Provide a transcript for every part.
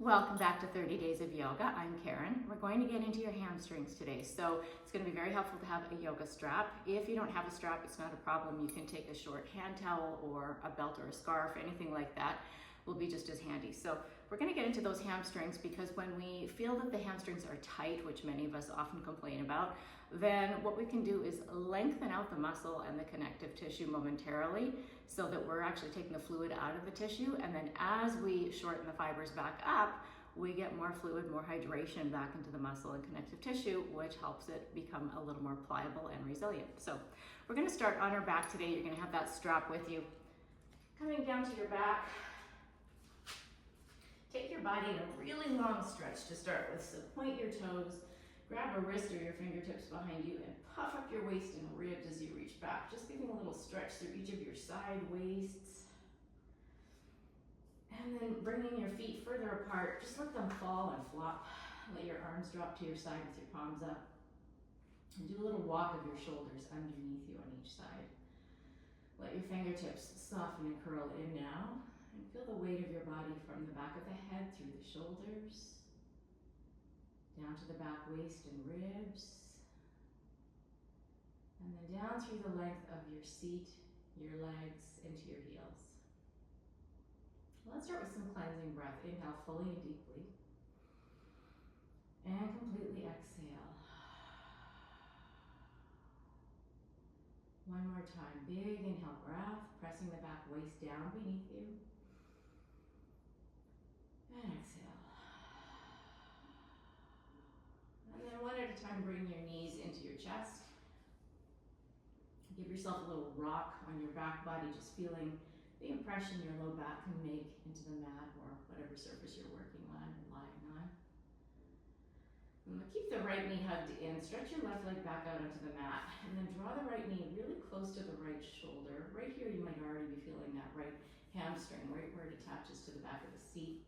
Welcome back to 30 Days of Yoga. I'm Karen. We're going to get into your hamstrings today. So it's going to be very helpful to have a yoga strap. If you don't have a strap, it's not a problem. You can take a short hand towel or a belt or a scarf, anything like that will be just as handy. So we're going to get into those hamstrings because when we feel that the hamstrings are tight, which many of us often complain about, then what we can do is lengthen out the muscle and the connective tissue momentarily so that we're actually taking the fluid out of the tissue. And then as we shorten the fibers back up, we get more fluid, more hydration back into the muscle and connective tissue, which helps it become a little more pliable and resilient. So we're going to start on our back today. You're going to have that strap with you. Coming down to your back. Take your body in a really long stretch to start with. So point your toes, grab a wrist or your fingertips behind you, and puff up your waist and ribs as you reach back. Just giving a little stretch through each of your side waists. And then bringing your feet further apart, just let them fall and flop. Let your arms drop to your side with your palms up. And do a little walk of your shoulders underneath you on each side. Let your fingertips soften and curl in now. And feel the weight of your body from the back of the head through the shoulders, down to the back waist and ribs, and then down through the length of your seat, your legs, into your heels. Let's start with some cleansing breath. Inhale fully and deeply, and completely exhale. One more time, big inhale breath, pressing the back waist down beneath you. And exhale. And then one at a time, bring your knees into your chest. Give yourself a little rock on your back body, just feeling the impression your low back can make into the mat or whatever surface you're working on and lying on. And keep the right knee hugged in. Stretch your left leg back out onto the mat. And then draw the right knee really close to the right shoulder. Right here, you might already be feeling that right hamstring, right where it attaches to the back of the seat.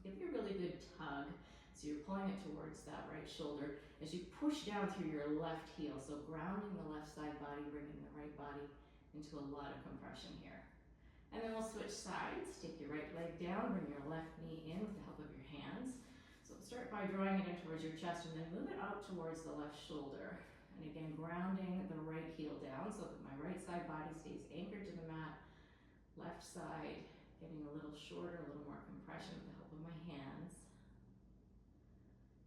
Give it a really good tug, so you're pulling it towards that right shoulder as you push down through your left heel, so grounding the left side body, bringing the right body into a lot of compression here. And then we'll switch sides. Take your right leg down, bring your left knee in with the help of your hands. So start by drawing it in towards your chest and then move it out towards the left shoulder. And again, grounding the right heel down so that my right side body stays anchored to the mat. Left side getting a little shorter, a little more compression with the help of my hands.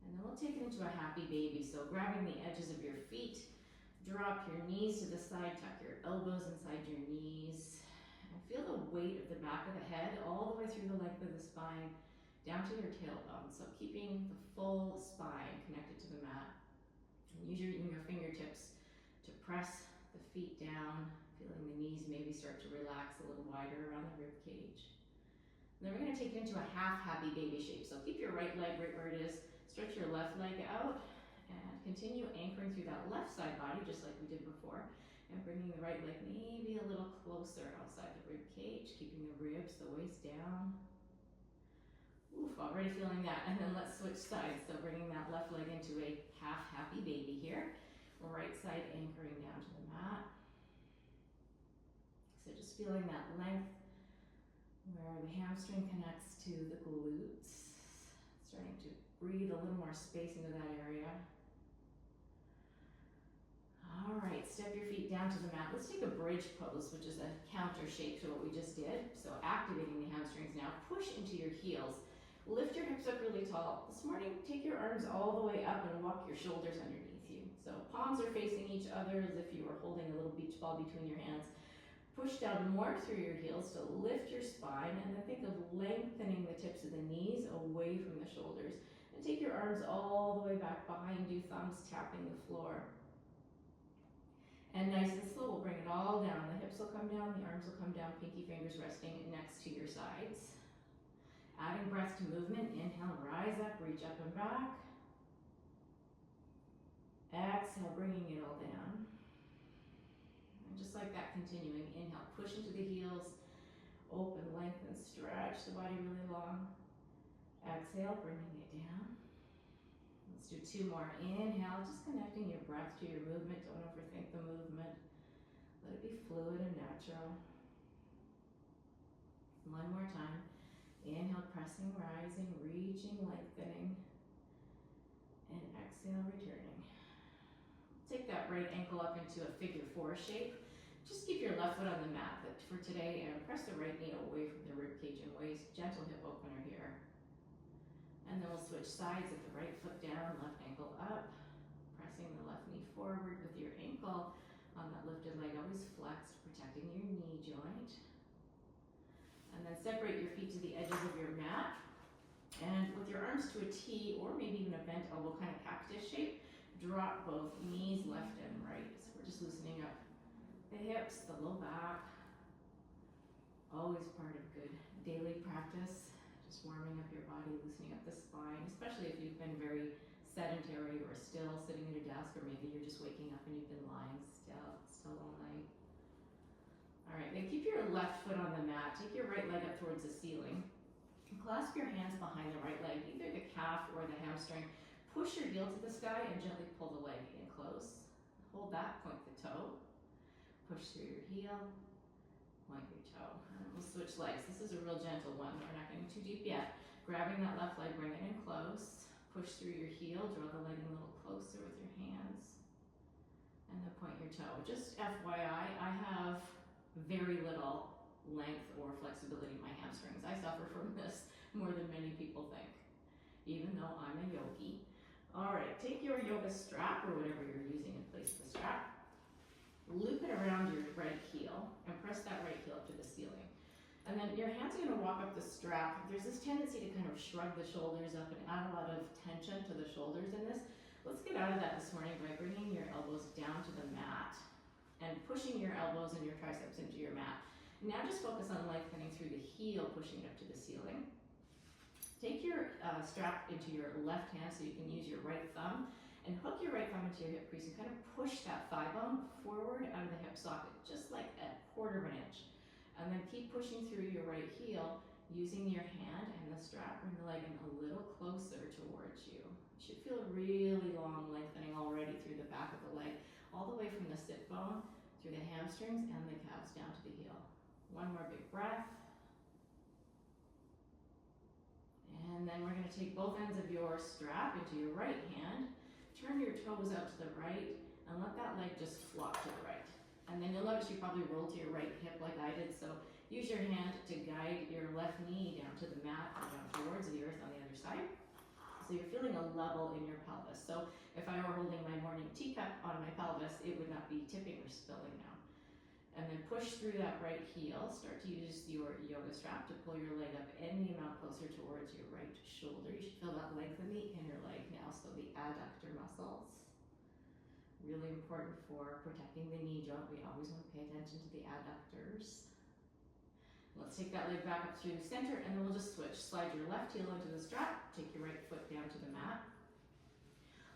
And then we'll take it into a happy baby. So grabbing the edges of your feet, drop your knees to the side, tuck your elbows inside your knees, and feel the weight of the back of the head all the way through the length of the spine, down to your tailbone. So keeping the full spine connected to the mat. And using your fingertips to press the feet down, feeling the knees maybe start to relax a little wider around the rib cage. And then we're going to take it into a half happy baby shape. So keep your right leg right where it is. Stretch your left leg out and continue anchoring through that left side body just like we did before. And bringing the right leg maybe a little closer outside the rib cage, keeping the ribs, the waist down. Oof, already feeling that. And then let's switch sides. So bringing that left leg into a half happy baby here. Right side anchoring down to the mat. So just feeling that length where the hamstring connects to the glutes. Starting to breathe a little more space into that area. All right, step your feet down to the mat. Let's take a bridge pose, which is a counter shape to what we just did. So activating the hamstrings now. Push into your heels. Lift your hips up really tall. This morning, take your arms all the way up and walk your shoulders underneath you. So palms are facing each other as if you were holding a little beach ball between your hands. Push down more through your heels to lift your spine, and then think of lengthening the tips of the knees away from the shoulders. And take your arms all the way back behind you, thumbs tapping the floor. And nice and slow, we'll bring it all down. The hips will come down, the arms will come down, pinky fingers resting next to your sides. Adding breath to movement, inhale, rise up, reach up and back. Exhale, bringing it all down. And just like that, continuing. Inhale, push into the heels, open, lengthen, stretch the body really long. Exhale, bringing it down. Let's do two more. Inhale, just connecting your breath to your movement. Don't overthink the movement. Let it be fluid and natural. One more time. Inhale, pressing, rise rising, reaching, lengthening, and exhale, returning. Take that right ankle up into a figure 4 shape. Just keep your left foot on the mat for today and press the right knee away from the rib cage and waist. Gentle hip opener here. And then we'll switch sides with the right foot down, left ankle up. Pressing the left knee forward with your ankle on that lifted leg, always flexed, protecting your knee joint. And then separate your feet to the edges of your mat. And with your arms to a T or maybe even a bent elbow kind of cactus shape, drop both knees left and right. So we're just loosening up the hips, the low back. Always part of good daily practice. Just warming up your body, loosening up the spine, especially if you've been very sedentary or still sitting at a desk, or maybe you're just waking up and you've been lying still all night. All right, then keep your left foot on the mat. Take your right leg up towards the ceiling. Clasp your hands behind the right leg, either the calf or the hamstring. Push your heel to the sky and gently pull the leg in close. Hold that, point the toe. Push through your heel, point your toe. And we'll switch legs. This is a real gentle one. We're not getting too deep yet. Grabbing that left leg, bring it in close. Push through your heel, draw the leg in a little closer with your hands. And then point your toe. Just FYI, I have very little length or flexibility in my hamstrings. I suffer from this more than many people think, even though I'm a yogi. All right, take your yoga strap or whatever you're using in place of the strap, loop it around your right heel and press that right heel up to the ceiling. And then your hands are gonna walk up the strap. There's this tendency to kind of shrug the shoulders up and add a lot of tension to the shoulders in this. Let's get out of that this morning by bringing your elbows down to the mat and pushing your elbows and your triceps into your mat. Now just focus on lengthening through the heel, pushing it up to the ceiling. Take your strap into your left hand so you can use your right thumb and hook your right thumb into your hip crease and kind of push that thigh bone forward out of the hip socket, just like a 1/4 inch. And then keep pushing through your right heel using your hand and the strap. Bring the leg in a little closer towards you. You should feel really long lengthening already through the back of the leg, all the way from the sit bone through the hamstrings and the calves down to the heel. One more big breath. And then we're gonna take both ends of your strap into your right hand, turn your toes out to the right, and let that leg just flop to the right. And then you'll notice you probably roll to your right hip like I did, so use your hand to guide your left knee down to the mat or down towards the earth on the other side. So you're feeling a level in your pelvis. So if I were holding my morning teacup on my pelvis, it would not be tipping or spilling now. And then push through that right heel. Start to use your yoga strap to pull your leg up any amount closer towards your right shoulder. You should feel that length in the inner leg now, so the adductor muscles. Really important for protecting the knee joint. We always want to pay attention to the adductors. Let's take that leg back up through the center, and then we'll just switch. Slide your left heel into the strap. Take your right foot down to the mat.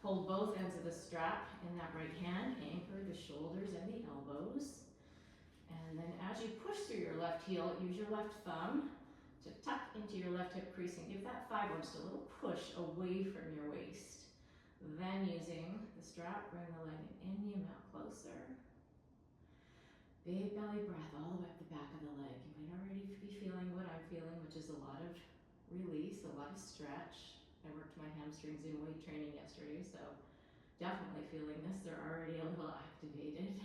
Hold both ends of the strap in that right hand. Anchor the shoulders and the elbows. And then as you push through your left heel, use your left thumb to tuck into your left hip crease and give that thigh bone just a little push away from your waist. Then using the strap, bring the leg in any amount closer. Big belly breath all the way up the back of the leg. You might already be feeling what I'm feeling, which is a lot of release, a lot of stretch. I worked my hamstrings in weight training yesterday, so definitely feeling this. They're already a little activated.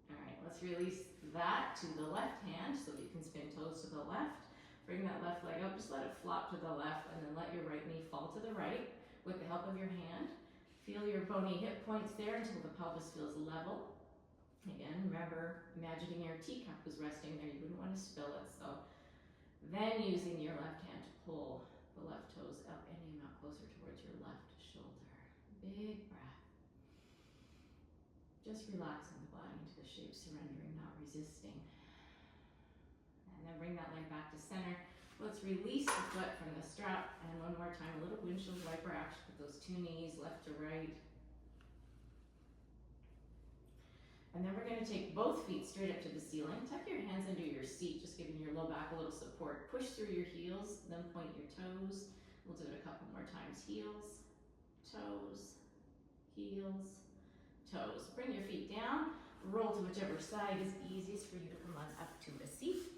All right, let's release that to the left hand so that you can spin toes to the left. Bring that left leg up, just let it flop to the left, and then let your right knee fall to the right with the help of your hand. Feel your bony hip points there until the pelvis feels level. Again, remember, imagining your teacup was resting there, you wouldn't want to spill it, so then using your left hand to pull the left toes up any amount closer towards your left shoulder. Big breath. Just relaxing the body into the shape, surrendering, not resisting. And then bring that leg back to center. Let's release the foot from the strap, and one more time, a little windshield wiper action with those two knees, left to right. And then we're gonna take both feet straight up to the ceiling. Tuck your hands under your seat, just giving your low back a little support. Push through your heels, then point your toes. We'll do it a couple more times. Heels, toes, heels, toes. Bring your feet down, roll to whichever side is easiest for you to come on up to a seat.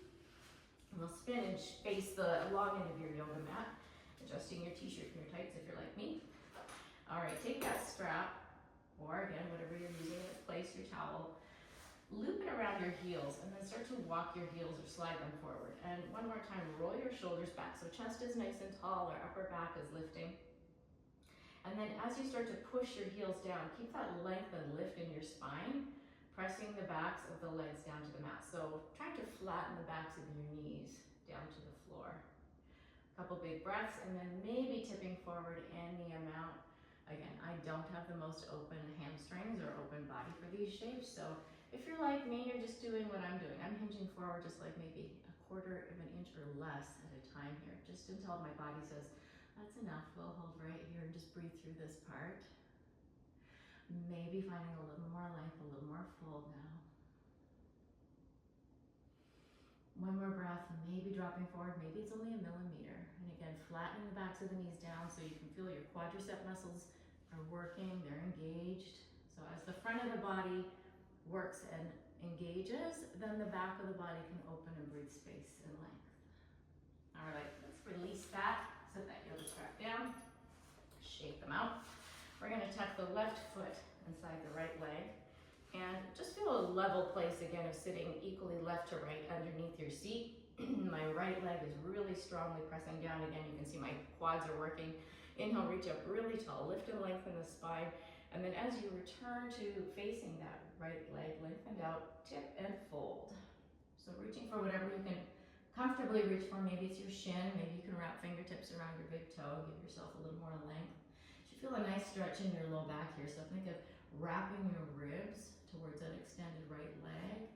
And we'll spin and face the long end of your yoga mat, adjusting your t-shirt and your tights if you're like me. All right, take that strap, or again, whatever you're using in place, your towel, loop it around your heels, and then start to walk your heels or slide them forward. And one more time, roll your shoulders back. So chest is nice and tall, or upper back is lifting. And then as you start to push your heels down, keep that length and lift in your spine, pressing the backs of the legs down to the mat. So trying to flatten the backs of your knees down to the floor. A couple big breaths, and then maybe tipping forward any amount. Again, I don't have the most open hamstrings or open body for these shapes, so if you're like me, you're just doing what I'm doing. I'm hinging forward just like maybe a quarter of an inch or less at a time here, just until my body says, that's enough, we'll hold right here and just breathe through this part. Maybe finding a little more length, a little more fold now. One more breath, maybe dropping forward, maybe it's only a millimeter. And again, flattening the backs of the knees down so you can feel your quadricep muscles are working, they're engaged. So as the front of the body works and engages, then the back of the body can open and breathe space and length. All right, let's release that. Set that yoga strap down, shake them out. We're gonna tuck the left foot inside the right leg and just feel a level place again of sitting equally left to right underneath your seat. My right leg is really strongly pressing down. Again, you can see my quads are working. Inhale, reach up really tall, lift and lengthen the spine. And then as you return to facing that right leg, lengthened out, tip and fold. So reaching for whatever you can comfortably reach for. Maybe it's your shin, maybe you can wrap fingertips around your big toe, give yourself a little more length. You should feel a nice stretch in your low back here. So think of wrapping your ribs towards that extended right leg,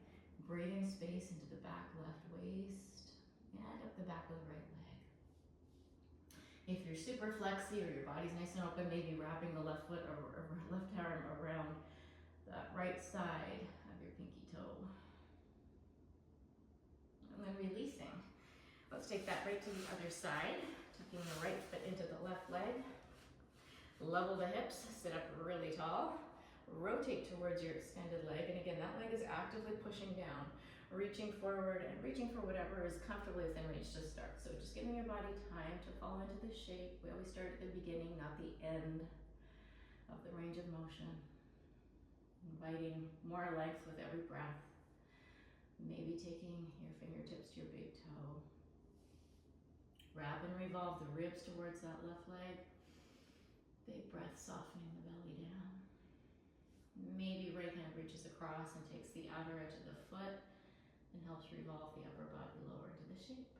breathing space into the back left waist, and up the back of the right leg. If you're super flexy or your body's nice and open, maybe wrapping the left foot or left arm around that right side of your pinky toe. And then releasing. Let's take that right to the other side, tucking the right foot into the left leg. Level the hips, sit up really tall. Rotate towards your extended leg, and again, that leg is actively pushing down, reaching forward and reaching for whatever is comfortably within reach to start. So just giving your body time to fall into the shape. We always start at the beginning, not the end of the range of motion. Inviting more length with every breath. Maybe taking your fingertips to your big toe. Wrap and revolve the ribs towards that left leg. Big breath, softening the belly down. Maybe right hand reaches across and takes the outer edge of the foot and helps revolve the upper body lower into the shape.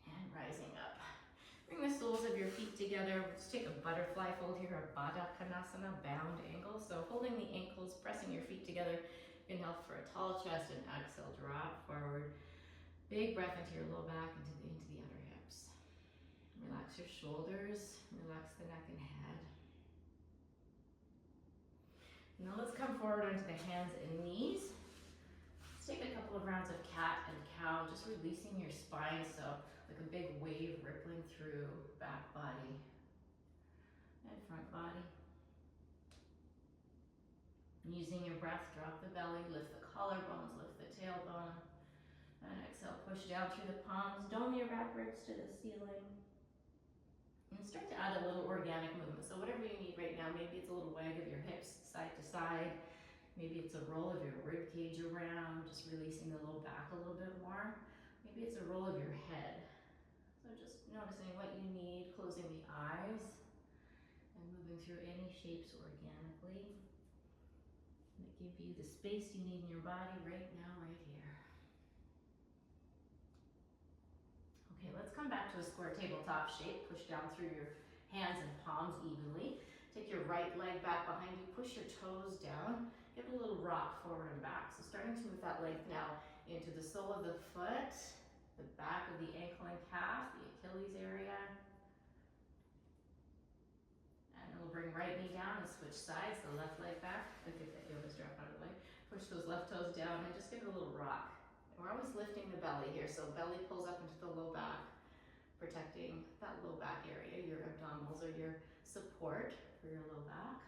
And rising up. Bring the soles of your feet together. Let's take a butterfly fold here, a Baddha Konasana, bound angle. So holding the ankles, pressing your feet together. Inhale for a tall chest and exhale, drop forward. Big breath into your low back, into the outer hips. Relax your shoulders, relax the neck and head. Now let's come forward onto the hands and knees. Let's take a couple of rounds of cat and cow, just releasing your spine, so like a big wave rippling through back body and front body. Using your breath, drop the belly, lift the collarbones, lift the tailbone, and exhale, push down through the palms, dome your back ribs to the ceiling. And start to add a little organic movement. So whatever you need right now, maybe it's a little wag of your hips side to side. Maybe it's a roll of your rib cage around, just releasing the low back a little bit more. Maybe it's a roll of your head. So just noticing what you need, closing the eyes, and moving through any shapes organically that give you the space you need in your body right now, right here. Okay, let's come back to a square tabletop shape. Push down through your hands and palms evenly. Take your right leg back behind you, push your toes down, give it a little rock forward and back. So starting to move that length now into the sole of the foot, the back of the ankle and calf, the Achilles area. And then we'll bring right knee down and switch sides, the left leg back. Get that yoga strap out of the way. Push those left toes down and just give it a little rock. We're always lifting the belly here, so belly pulls up into the low back, protecting that low back area. Your abdominals are your support for your low back.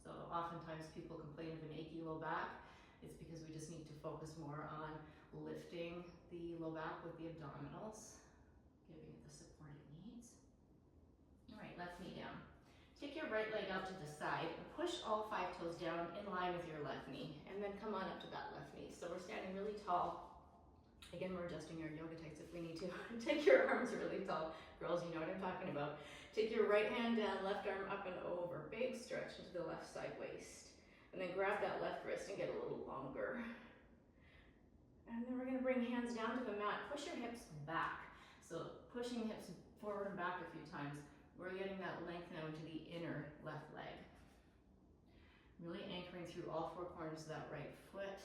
So oftentimes people complain of an achy low back. It's because we just need to focus more on lifting the low back with the abdominals, giving it the support it needs. All right, left knee down. Take your right leg out to the side and push all 5 toes down in line with your left knee, and then come on up to that left knee. So we're standing really tall. Again, we're adjusting our yoga tights if we need to. Take your arms really tall. Girls, you know what I'm talking about. Take your right hand down, left arm up and over. Big stretch into the left side waist. And then grab that left wrist and get a little longer. And then we're gonna bring hands down to the mat. Push your hips back. So pushing hips forward and back a few times. We're getting that length now into the inner left leg. Really anchoring through all 4 corners of that right foot.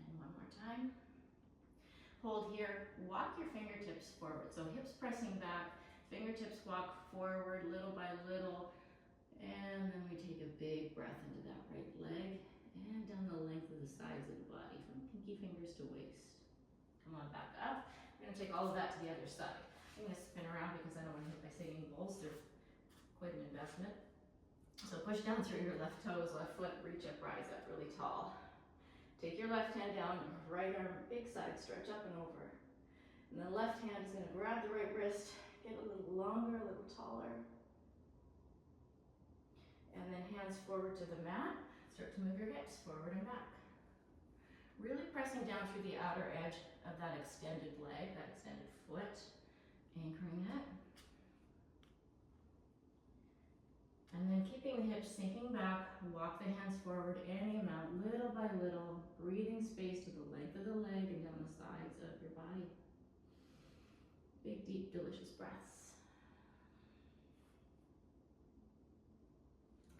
And one more time. Hold here, walk your fingertips forward. So hips pressing back, fingertips walk forward little by little. And then we take a big breath into that right leg and down the length of the sides of the body from pinky fingers to waist. Come on back up. We're gonna take all of that to the other side. I'm gonna spin around because I don't wanna hit my singing bowls. They're quite an investment. So push down through your left toes, left foot, reach up, rise up really tall. Take your left hand down, right arm, big side stretch up and over. And the left hand is gonna grab the right wrist, get a little longer, a little taller. And then hands forward to the mat. Start to move your hips forward and back. Really pressing down through the outer edge of that extended leg, that extended foot. Anchoring it. And then keeping the hips sinking back, walk the hands forward any amount, little by little, breathing space to the length of the leg and down the sides of your body. Big, deep, delicious breaths.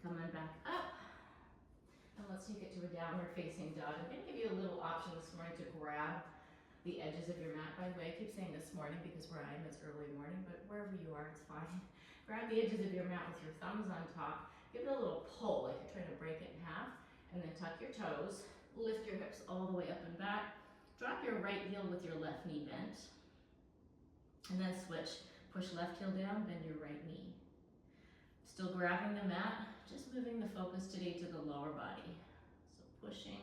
Come on back up. And let's take it to a downward facing dog. I'm gonna give you a little option this morning to grab the edges of your mat. By the way, I keep saying this morning because where I am it's early morning, but wherever you are, it's fine. Grab the edges of your mat with your thumbs on top. Give it a little pull like you're trying to break it in half. And then tuck your toes. Lift your hips all the way up and back. Drop your right heel with your left knee bent. And then switch. Push left heel down, bend your right knee. Still grabbing the mat, just moving the focus today to the lower body. So pushing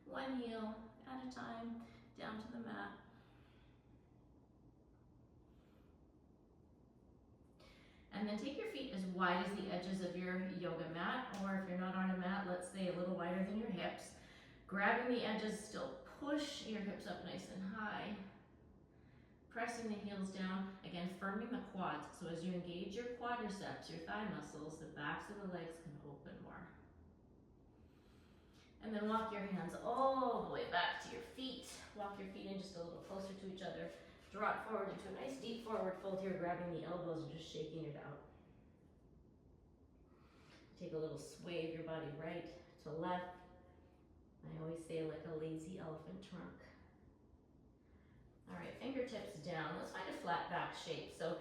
one heel at a time down to the mat. And then take your feet as wide as the edges of your yoga mat, or if you're not on a mat, let's say a little wider than your hips. Grabbing the edges, still push your hips up nice and high. Pressing the heels down, again firming the quads. So as you engage your quadriceps, your thigh muscles, the backs of the legs can open more. And then walk your hands all the way back to your feet. Walk your feet in just a little closer to each other. Drop forward into a nice deep forward fold here, grabbing the elbows and just shaking it out. Take a little sway of your body right to left. I always say like a lazy elephant trunk. All right, fingertips down. Let's find a flat back shape. So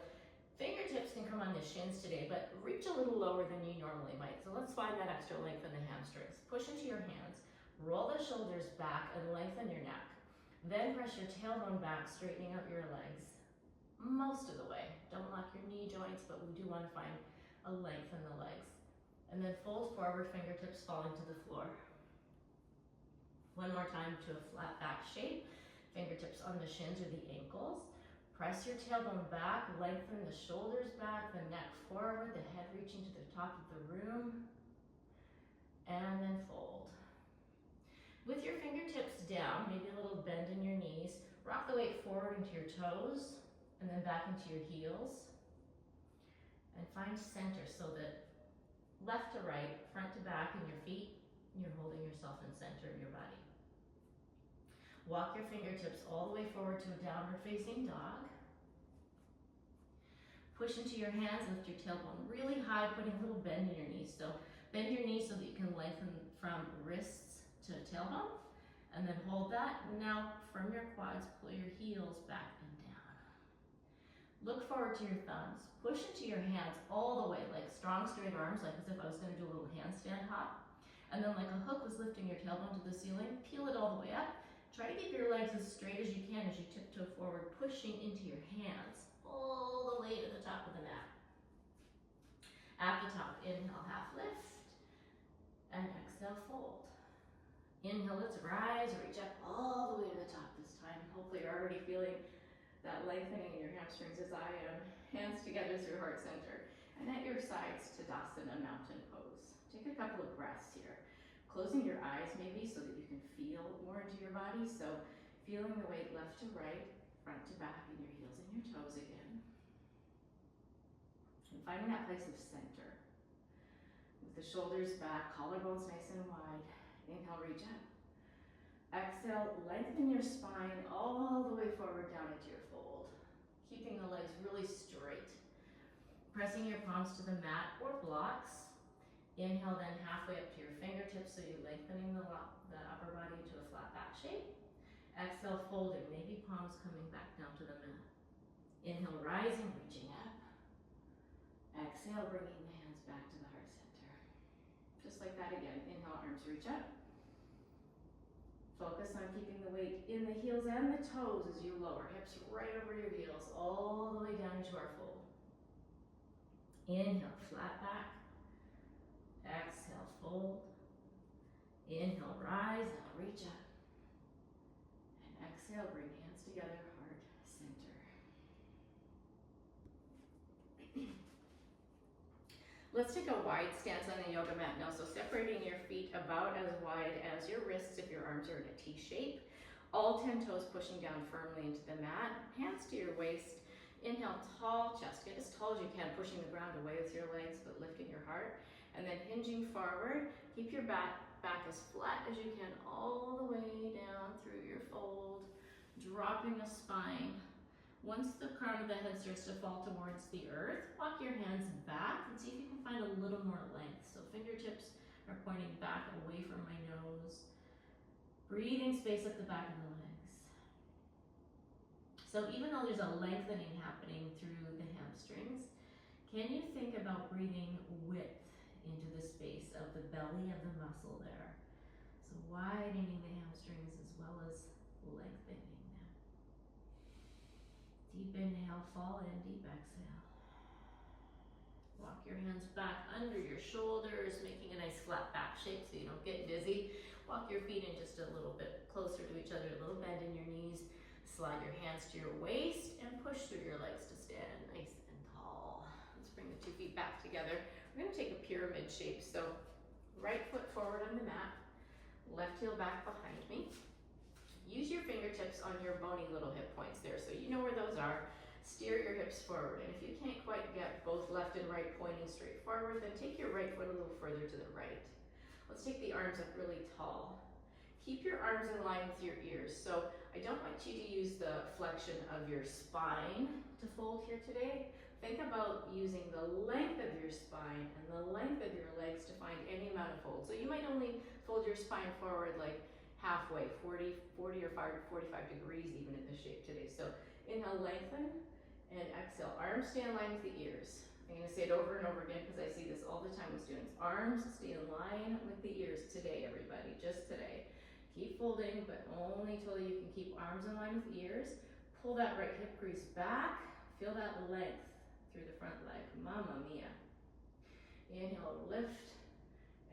fingertips can come on the shins today, but reach a little lower than you normally might. So let's find that extra length in the hamstrings. Push into your hands. Roll the shoulders back and lengthen your neck. Then press your tailbone back, straightening out your legs most of the way. Don't lock your knee joints, but we do want to find a length in the legs. And then fold forward, fingertips falling to the floor. One more time to a flat back shape. Fingertips on the shins or the ankles. Press your tailbone back, lengthen the shoulders back, the neck forward, the head reaching to the top of the room. And then fold. With your fingertips down, maybe a little bend in your knees, rock the weight forward into your toes and then back into your heels. And find center so that left to right, front to back in your feet, you're holding yourself in center of your body. Walk your fingertips all the way forward to a downward facing dog. Push into your hands, lift your tailbone really high, putting a little bend in your knees. So bend your knees so that you can lengthen from wrists to tailbone, and then hold that. Now from your quads, pull your heels back and down. Look forward to your thumbs. Push into your hands all the way, like strong straight arms, like as if I was going to do a little handstand hop. And then like a hook was lifting your tailbone to the ceiling, peel it all the way up. Try to keep your legs as straight as you can as you tiptoe forward, pushing into your hands all the way to the top of the mat. At the top, inhale, half lift, and exhale, fold. Inhale, let's rise, reach up all the way to the top this time. Hopefully you're already feeling that lengthening in your hamstrings as I am. Hands together through heart center. And at your sides, Tadasana, mountain pose. Take a couple of breaths here. Closing your eyes maybe so that you can feel more into your body. So feeling the weight left to right, front to back, in your heels and your toes again. And finding that place of center. With the shoulders back, collarbones nice and wide. Inhale, reach up. Exhale, lengthen your spine all the way forward down into your fold. Keeping the legs really straight. Pressing your palms to the mat or blocks. Inhale then halfway up to your fingertips, so you're lengthening the upper body into a flat back shape. Exhale, folding, maybe palms coming back down to the mat. Inhale, rising, reaching up. Exhale, bringing the hands back to the heart center. Just like that again. Inhale, arms reach up. Focus on keeping the weight in the heels and the toes as you lower. Hips right over your heels, all the way down into our fold. Inhale, flat back. Exhale, fold. Inhale, rise, and reach up. And exhale, bring hands together, heart center. Let's take a wide stance on the yoga mat now. So separating your feet about as wide as your wrists if your arms are in a T shape. All 10 toes pushing down firmly into the mat. Hands to your waist. Inhale, tall chest. Get as tall as you can, pushing the ground away with your legs, but lifting your heart. And then hinging forward. Keep your back as flat as you can all the way down through your fold. Dropping the spine. Once the crown of the head starts to fall towards the earth, walk your hands back and see if you can find a little more length. So fingertips are pointing back away from my nose. Breathing space at the back of the legs. So even though there's a lengthening happening through the hamstrings, can you think about breathing width into the space of the belly of the muscle there? So widening the hamstrings as well as lengthening. Deep inhale, fall in, deep exhale. Walk your hands back under your shoulders, making a nice flat back shape so you don't get dizzy. Walk your feet in just a little bit closer to each other, a little bend in your knees. Slide your hands to your waist and push through your legs to stand nice and tall. Let's bring the 2 feet back together. We're going to take a pyramid shape. So right foot forward on the mat, left heel back behind me. Use your fingertips on your bony little hip points there, so you know where those are. Steer your hips forward, and if you can't quite get both left and right pointing straight forward, then take your right foot a little further to the right. Let's take the arms up really tall. Keep your arms in line with your ears. So I don't want you to use the flexion of your spine to fold here today. Think about using the length of your spine and the length of your legs to find any amount of fold. So you might only fold your spine forward like halfway, 40 or 45 degrees even in this shape today. So inhale, lengthen, and exhale. Arms stay in line with the ears. I'm going to say it over and over again because I see this all the time with students. Arms stay in line with the ears today, everybody, just today. Keep folding, but only until you can keep arms in line with ears. Pull that right hip crease back. Feel that length through the front leg. Mamma mia. Inhale, lift,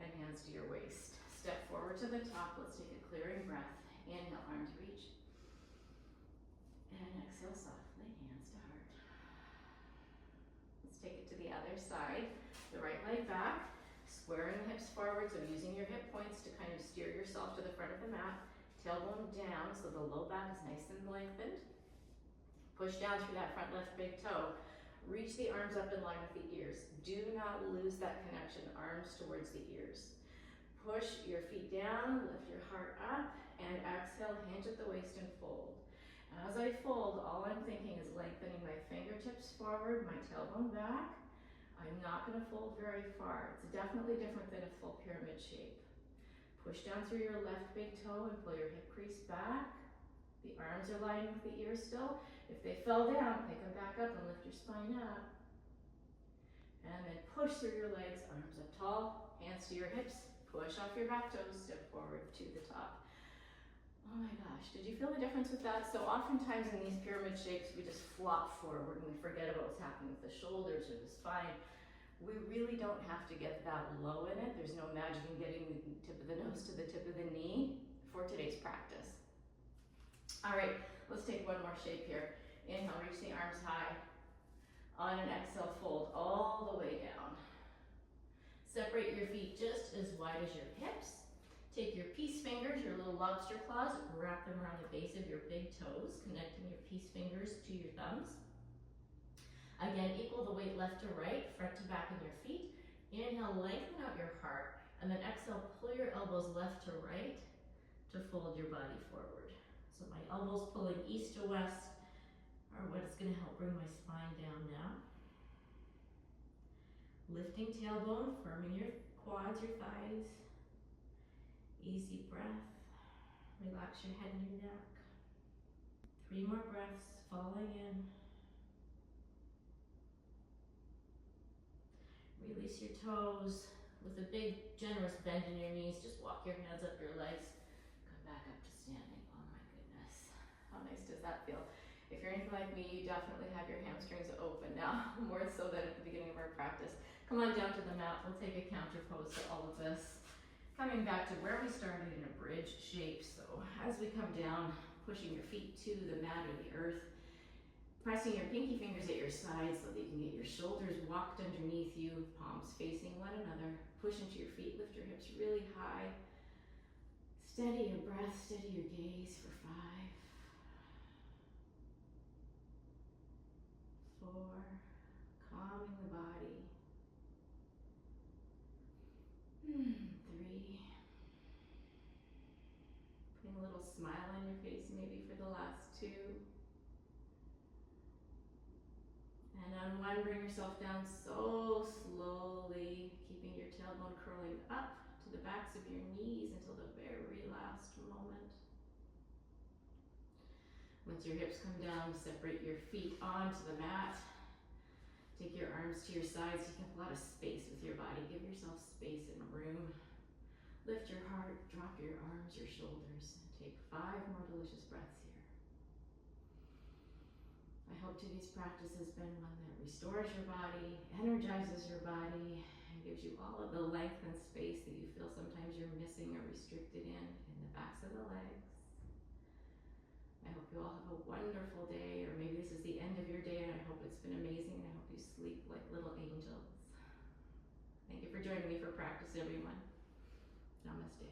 and hands to your waist. Step forward to the top. Let's take a clearing breath. Inhale, arms reach. And exhale softly, hands to heart. Let's take it to the other side. The right leg back, squaring the hips forward, so using your hip points to kind of steer yourself to the front of the mat. Tailbone down, so the low back is nice and lengthened. Push down through that front left big toe. Reach the arms up in line with the ears. Do not lose that connection, arms towards the ears. Push your feet down, lift your heart up, and exhale, hinge at the waist and fold. As I fold, all I'm thinking is lengthening my fingertips forward, my tailbone back. I'm not going to fold very far. It's definitely different than a full pyramid shape. Push down through your left big toe and pull your hip crease back. The arms are lining with the ears still. If they fell down, pick them back up and lift your spine up. And then push through your legs, arms up tall, hands to your hips. Push off your back toes, step forward to the top. Oh my gosh, did you feel the difference with that? So oftentimes in these pyramid shapes, we just flop forward and we forget about what's happening with the shoulders or the spine. We really don't have to get that low in it. There's no magic in getting the tip of the nose to the tip of the knee for today's practice. All right, let's take one more shape here. Inhale, reach the arms high. On an exhale, fold all the way down. Separate your feet just as wide as your hips. Take your peace fingers, your little lobster claws, wrap them around the base of your big toes, connecting your peace fingers to your thumbs. Again, equal the weight left to right, front to back in your feet. Inhale, lengthen out your heart, and then exhale, pull your elbows left to right to fold your body forward. So my elbows pulling east to west are what's going to help bring my spine down now. Lifting tailbone, firming your quads, your thighs. Easy breath. Relax your head and your neck. 3 more breaths, falling in. Release your toes with a big, generous bend in your knees. Just walk your hands up your legs. Come back up to standing. Oh my goodness. How nice does that feel? If you're anything like me, you definitely have your hamstrings open now, more so than at the beginning of our practice. Come on down to the mat. We'll take a counter pose to all of this. Coming back to where we started in a bridge shape. So as we come down, pushing your feet to the mat or the earth, pressing your pinky fingers at your sides so that you can get your shoulders walked underneath you, palms facing one another. Push into your feet, lift your hips really high. Steady your breath, steady your gaze for 5, 4, calming the body. 3, putting a little smile on your face maybe for the last 2. And on 1, bring yourself down so slowly, keeping your tailbone curling up to the backs of your knees until the very last moment. Once your hips come down, separate your feet onto the mat. Take your arms to your sides. You have a lot of space with your body. Give yourself space and room. Lift your heart, drop your arms, your shoulders. Take 5 more delicious breaths here. I hope today's practice has been one that restores your body, energizes your body, and gives you all of the length and space that you feel sometimes you're missing or restricted in the backs of the legs. I hope you all have a wonderful day, or maybe this is the end of your day, and I hope it's been amazing, and I hope you sleep like little angels. Thank you for joining me for practice, everyone. Namaste.